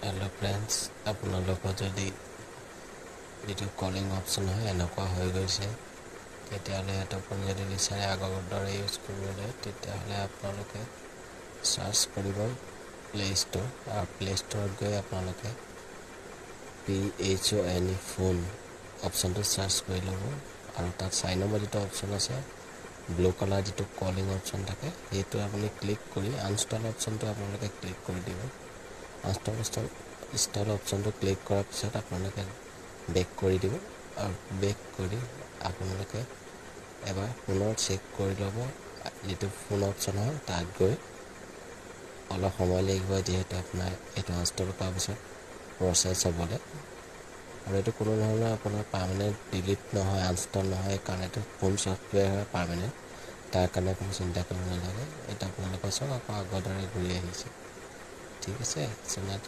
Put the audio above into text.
hello friends আপোনালোকৰ যদি যেটো কলিং অপশন হয় এনেকুৱা হৈ গৈছে তেতিয়াহলে এটা আপুনি যদি বিচাৰে আগৰ দৰে ইউজ কৰিবলৈ তেতিয়াহলে আপোনালোকে সাৰ্চ কৰিব প্লে ষ্ট'ৰ আৰু প্লে ষ্ট'ৰত গৈ আপোনালোকে PHONE ফোন অপশনটো সাৰ্চ কৰি ল'ব আৰু তাত সাইন নম্বৰ যেটো অপশন আছে ব্লু কালাৰ যেটো কলিং অপশন থাকে সেইটো আপুনি ক্লিক কৰি আনইনষ্টল অপশনটো আপোনালোকে ক্লিক কৰি দিব ইনষ্টল অপশনটো ক্লিক কৰাৰ পিছত আপোনালোকে বেক কৰি দিব আৰু বেক কৰি আপোনালোকে এবাৰ পুনৰ চেক কৰি ল'ব যেটো ফোন অপশন হয় তাত গৈ অলপ সময় লাগিব যেহেতু আপোনাৰ এটা ইনষ্টল কৰাৰ পিছত প্ৰসেস হ'বলে আৰু এটো কোনো ধৰণৰ আপোনাৰ পাৰ্মানেন্ট ডিলিট নহয় আনইনষ্টল নহয় কাৰণ এটো ফোন সফটওয়্যাৰ হয় পাৰ্মানেন্ট তাৰ কাৰণে কোনো চিন্তা কৰিব নালাগে এটা আপোনালোকৰ সব আকৌ আগৰ দৰে ঘূৰি আহিছে ঠিক আছে